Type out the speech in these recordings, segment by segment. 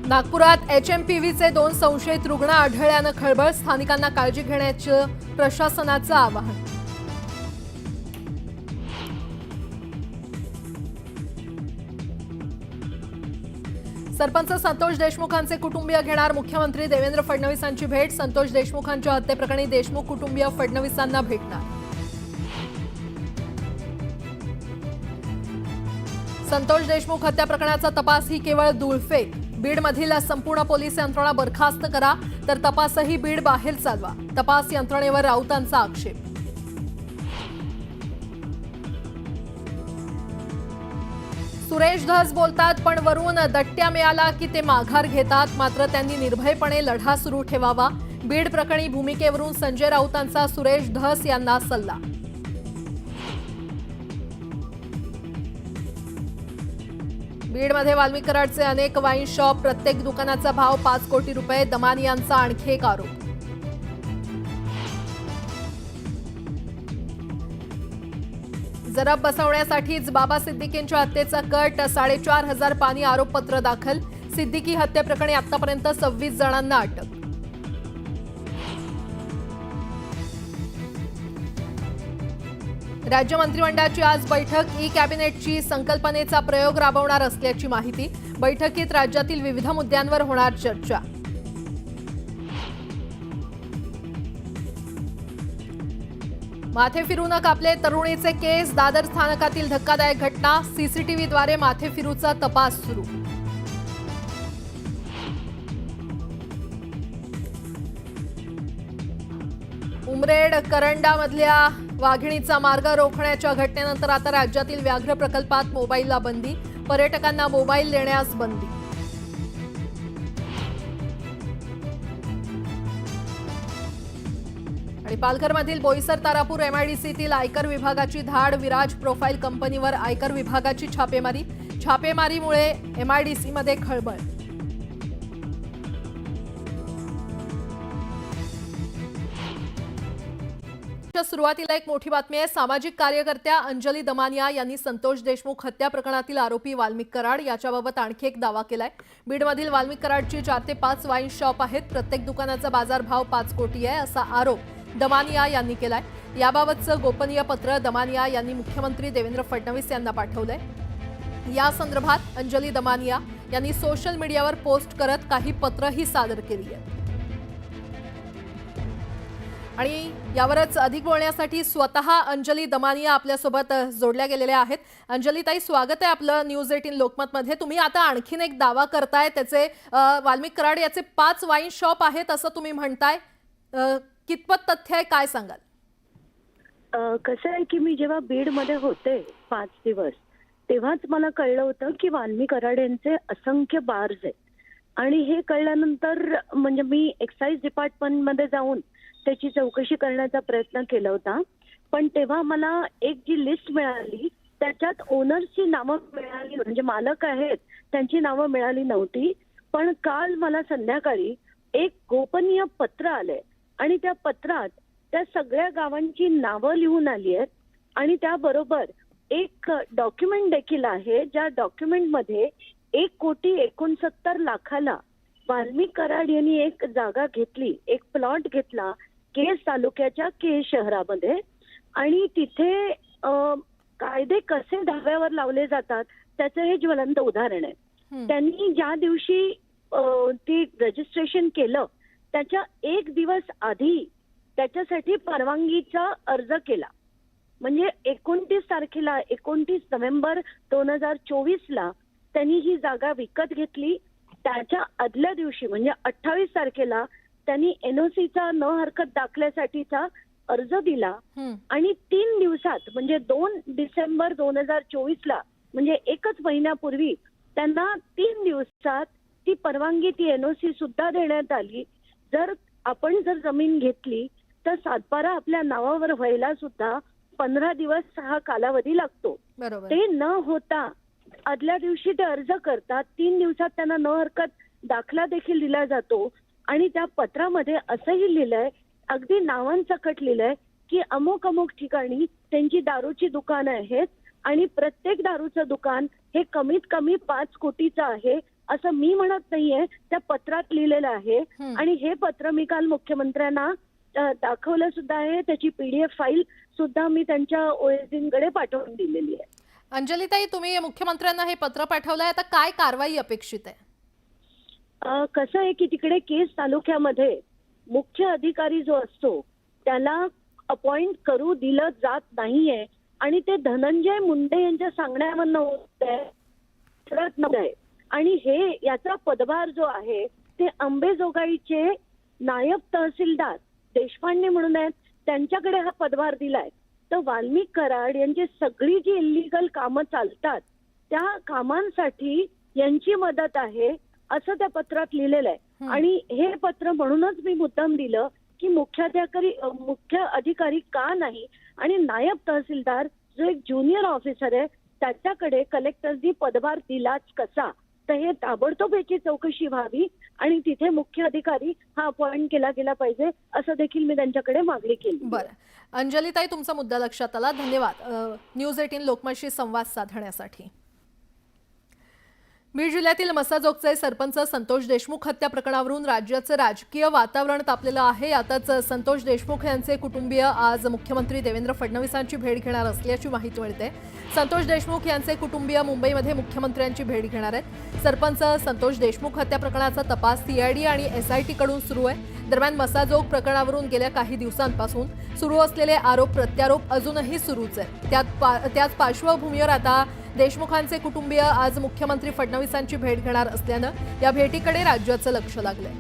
नागपुरात एचएमपीव्हीचे 2 संशयित रुग्ण आढळल्यानं खळबळ, स्थानिकांना काळजी घेण्याचं प्रशासनाचं आवाहन। सरपंच संतोष देशमुखांचे कुटुंबीय घेणार मुख्यमंत्री देवेंद्र फडणवीसांची भेट। संतोष देशमुखांच्या हत्येप्रकरणी देशमुख कुटुंबीय फडणवीसांना भेटणार। संतोष देशमुख हत्या प्रकरणाचा तपास ही केवळ धूळफेक। बीडमधील संपूर्ण पोलीस यंत्रणा बरखास्त करा, तर तपासही बीड बाहेर चालवा। तपास यंत्रणेवर राऊतांचा आक्षेप। सुरेश धस बोलतात, पण वरून दट्ट्या मिळाला की ते माघार घेतात। मात्र त्यांनी निर्भयपणे लढा सुरू ठेवावा। बीड प्रकरणी भूमिकेवरून संजय राऊतांचा सुरेश धस यांना सल्ला। बीडमध्ये वाल्मिक कराडचे अनेक वाईन शॉप, प्रत्येक दुकानाचा भाव 5 कोटी रुपये। दमानियांचा आणखी एक आरोप। जरब बसवण्यासाठीच बाबा सिद्दीकींच्या हत्येचा कट, 4,500 पानी आरोपपत्र दाखल। सिद्दीकी हत्येप्रकरणी आतापर्यंत 26 जणांना अटक। राज्य मंत्रिमंडळाची आज बैठक, ई कॅबिनेटची संकल्पनेचा प्रयोग राबवणार असल्याची माहिती। बैठकीत राज्यातील विविध मुद्द्यांवर होणार चर्चा। माथे फिरून कापले तरुणीचे केस, दादर स्थानकातील धक्कादायक घटना। सीसीटीव्हीद्वारे माथे फिरूचा तपास सुरू। उमरेड करंडामधल्या वाघिणीचा मार्ग रोखण्याच्या घटनेनंतर आता राज्यातील व्याघ्र प्रकल्पात मोबाईलला बंदी। पर्यटकांना मोबाईल देण्यास बंदी। आणि पालघरमधील बोईसर तारापूर एमआयडीसीतील आयकर विभागाची धाड। विराज प्रोफाईल कंपनीवर आयकर विभागाची छापेमारी। छापेमारीमुळे एमआयडीसीमध्ये खळबळ। सुरुवातीला एक मोठी बातमी आहे। सामाजिक कार्यकर्त्या अंजली दमानिया यांनी संतोष देशमुख हत्या प्रकरणातील आरोपी वाल्मिक कराड याच्याबाबत आणखी एक दावा केलाय। बीडमधील वाल्मिक कराडची 4 ते 5 वाईन शॉप आहेत। प्रत्येक दुकानाचा बाजारभाव 5 कोटी आहे, असा आरोप दमानिया यांनी केलाय। याबाबतचं गोपनीय पत्र दमानिया यांनी मुख्यमंत्री देवेंद्र फडणवीस यांना पाठवलंय। या संदर्भात अंजली दमानिया यांनी सोशल मीडियावर पोस्ट करत काही पत्रही सादर केली आहेत। आणि यावरच अधिक बोलण्यासाठी स्वतः अंजली दमानिया आपल्यासोबत जोडल्या गेलेल्या आहेत। अंजली ताई, स्वागत आहे आपलं न्यूज 18 लोकमत मध्ये। तुम्ही आता आणखीन एक दावा करताय, त्याचे वाल्मिक कराड याचे 5 वाईन शॉप आहेत असं तुम्ही म्हणताय, कितपत तथ्य आहे, काय सांगाल? कसं आहे की मी जेव्हा बीड मध्ये होते 5 दिवस, तेव्हाच मला कळलं होतं की वाल्मिक कराड यांचे असंख्य बार्स आहेत। आणि हे कळल्यानंतर म्हणजे मी एक्साइज डिपार्टमेंट मध्ये जाऊन त्याची चौकशी करण्याचा प्रयत्न केला होता। पण तेव्हा मला एक जी लिस्ट मिळाली त्याच्यात ओनर्सची नावं मिळाली, म्हणजे मालक आहेत त्यांची नावं मिळाली नव्हती। पण काल मला संध्याकाळी एक गोपनीय पत्र आलंय आणि त्या पत्रात त्या सगळ्या गावांची नावं लिहून आली आहेत। आणि त्याबरोबर एक डॉक्युमेंट देखील आहे, ज्या डॉक्युमेंटमध्ये 1,69,00,000 वाल्मिक कराड यांनी एक जागा घेतली, एक प्लॉट घेतला केस तालुक्याच्या केस शहरामध्ये। आणि तिथे कायदे कसे धाब्यावर लावले जातात त्याचं हे ज्वलंत उदाहरण आहे। त्यांनी ज्या दिवशी ती रजिस्ट्रेशन केलं त्याच्या 1 दिवस आधी त्याच्यासाठी परवानगीचा अर्ज केला। म्हणजे 29 तारखेला 29 नोव्हेंबर 2024ला त्यांनी ही जागा विकत घेतली। त्याच्या आदल्या दिवशी म्हणजे 28 तारखेला त्यांनी एनओसीचा न हरकत दाखल्यासाठीचा अर्ज दिला। आणि 3 दिवसात म्हणजे 2 डिसेंबर 2024ला म्हणजे एकच महिन्यापूर्वी त्यांना 3 दिवसात ती परवानगी, ती एनओसी सुद्धा देण्यात आली। जर आपण जमीन घेतली तर सातबारा आपल्या नावावर व्हायला सुद्धा 15 दिवस हा कालावधी लागतो। ते न होता आदल्या दिवशी ते अर्ज करतात, 3 दिवसात त्यांना न हरकत दाखला देखील दिला जातो। आणि त्या पत्रामध्ये असंही लिहिलंय, अगदी नावांसकट लिहिलंय की अमुक अमुक ठिकाणी त्यांची दारूची दुकानं आहेत आणि प्रत्येक दारूचं दुकान हे कमीत कमी 5 कोटीचं आहे असं मी म्हणत नाहीये, त्या पत्रात लिहिलेलं आहे. आणि हे पत्र मी काल मुख्यमंत्र्यांना दाखवलं सुद्धा आहे. त्याची PDF फाईल सुद्धा मी त्यांच्या OSDकडे पाठवून दिलेली आहे. अंजलीताई, तुम्ही मुख्यमंत्र्यांना हे पत्र पाठवलंय, आता काय कारवाई अपेक्षित आहे? कसं आहे की तिकडे केस तालुक्यामध्ये मुख्य अधिकारी जो असतो त्याला अपॉइंट करू दिलं जात नाहीये आणि ते धनंजय मुंडे यांच्या सांगण्यावरनं होत आहे. आणि हे याचा पदभार जो आहे ते अंबेजोगाईचे नायब तहसीलदार देशपांडे म्हणून आहेत, त्यांच्याकडे हा पदभार दिलाय. तर वाल्मिक कराड यांची सगळी जी इल्लीगल कामं चालतात त्या कामांसाठी यांची मदत आहे असं त्या पत्रात लिहिलेलं आहे. आणि हे पत्र म्हणूनच मी मुद्दाम दिलं की मुख्य अधिकारी का नाही आणि नायब तहसीलदार जो एक ज्युनियर ऑफिसर आहे त्याच्याकडे कलेक्टरनी पदभार दिलाच कसा. तर हे ताबडतोब याची चौकशी व्हावी आणि तिथे मुख्य अधिकारी हा अपॉइंट केला गेला पाहिजे असं देखील मी त्यांच्याकडे मागणी केली. बरं, अंजलीताई, तुमचा मुद्दा लक्षात आला, धन्यवाद. न्यूज 18 लोकमतशी संवाद साधण्यासाठी. बीड जिल्ह्यातील मसाजोगचे सरपंच संतोष देशमुख हत्या प्रकरणावरून राज्याचं राजकीय वातावरण तापलेलं आहे. यातच संतोष देशमुख यांचे कुटुंबीय आज मुख्यमंत्री देवेंद्र फडणवीसांची भेट घेणार असल्याची माहिती मिळते. संतोष देशमुख यांचे कुटुंबीय मुंबईमध्ये मुख्यमंत्र्यांची भेट घेणार आहेत. सरपंच संतोष देशमुख हत्या प्रकरणाचा तपास CID आणि SIT कडून सुरू आहे. दरम्यान मसाजोग प्रकरणावरून गेल्या काही दिवसांपासून सुरू असलेले आरोप प्रत्यारोप अजूनही सुरूच आहे. त्याच पार्श्वभूमीवर आता देशमुखांचे कुटुंबीय आज मुख्यमंत्री फडणवीसांची भेट घेणार असल्यानं या भेटीकडे राज्याचं लक्ष लागलंय.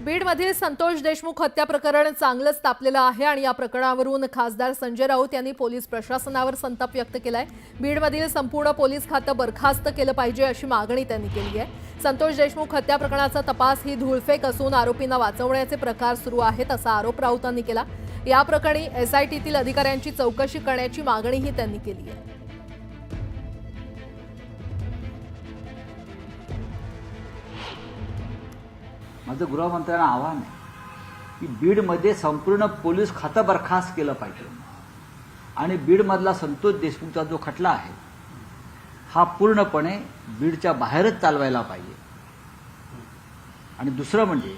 बीडमधील संतोष देशमुख हत्या प्रकरण चांगलंच तापलेलं आहे आणि या प्रकरणावरून खासदार संजय राऊत यांनी पोलीस प्रशासनावर संताप व्यक्त केलाय. बीडमधील संपूर्ण पोलीस खातं बरखास्त केलं पाहिजे अशी मागणी त्यांनी केली आहे. संतोष देशमुख हत्या प्रकरणाचा तपास ही धूळफेक असून आरोपींना वाचवण्याचे प्रकार सुरू आहेत असा आरोप राऊतांनी केला. या प्रकरणी SITतील अधिकाऱ्यांची चौकशी करण्याची मागणीही त्यांनी केली आहे. माझं गृहमंत्र्यांना आव्हान आहे की बीडमध्ये संपूर्ण पोलीस खातं बरखास्त केलं पाहिजे आणि बीडमधला संतोष देशमुखचा जो खटला आहे हा पूर्णपणे बीडच्या बाहेरच चालवायला पाहिजे. आणि दुसरं म्हणजे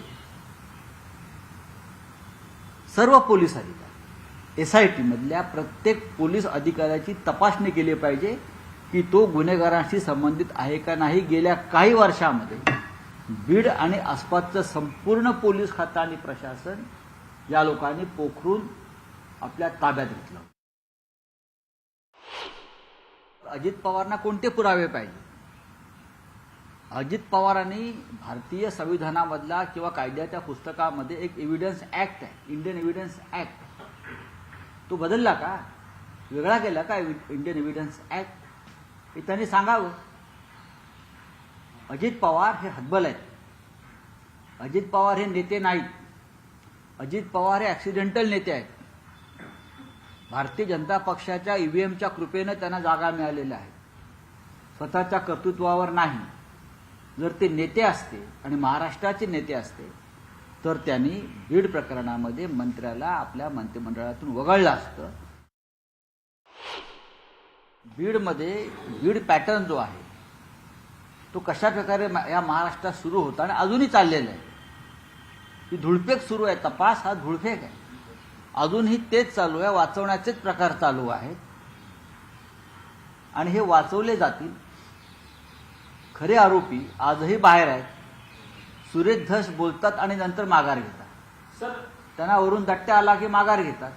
सर्व पोलीस अधिकारी SIT मधल्या प्रत्येक पोलीस अधिकाऱ्याची तपासणी केली पाहिजे की तो गुन्हेगारांशी संबंधित आहे का नाही. गेल्या काही वर्षामध्ये बीड आणि आसपासचं संपूर्ण पोलीस खातं आणि प्रशासन या लोकांनी पोखरून आपल्या ताब्यात घेतलं. अजित पवारांना कोणते पुरावे पाहिजे? अजित पवारांनी भारतीय संविधानामधला किंवा कायद्याच्या पुस्तकामध्ये एक एव्हिडन्स ऍक्ट आहे, इंडियन एव्हिडन्स ऍक्ट, तो बदलला का, वेगळा केला का इंडियन एव्हिडन्स ऍक्ट? हे त्यांनी सांगावं. अजित पवार हे हतबल आहेत. अजित पवार हे नेते नाहीत. अजित पवार हे ऍक्सिडेंटल नेते आहेत. भारतीय जनता पक्षाच्या EVMच्या कृपेनं त्यांना जागा मिळालेल्या आहेत, स्वतःच्या कर्तृत्वावर नाही. जर ते नेते असते आणि महाराष्ट्राचे नेते असते तर त्यांनी बीड प्रकरणामध्ये मंत्र्याला आपल्या मंत्रिमंडळातून वगळलं असतं. बीडमध्ये बीड पॅटर्न जो आहे तो कशा प्रकारे या महाराष्ट्रात सुरू होता आणि अजूनही चाललेला आहे. ही धुळफेक सुरू आहे. तपास हा धुळफेक आहे. अजूनही तेच चालू आहे. वाचवण्याचेच प्रकार चालू आहेत आणि हे वाचवले जातील. खरे आरोपी आजही बाहेर आहेत. सुरेश धस बोलतात आणि नंतर माघार घेतात. त्यांना वरून दट्ट्या आला की माघार घेतात.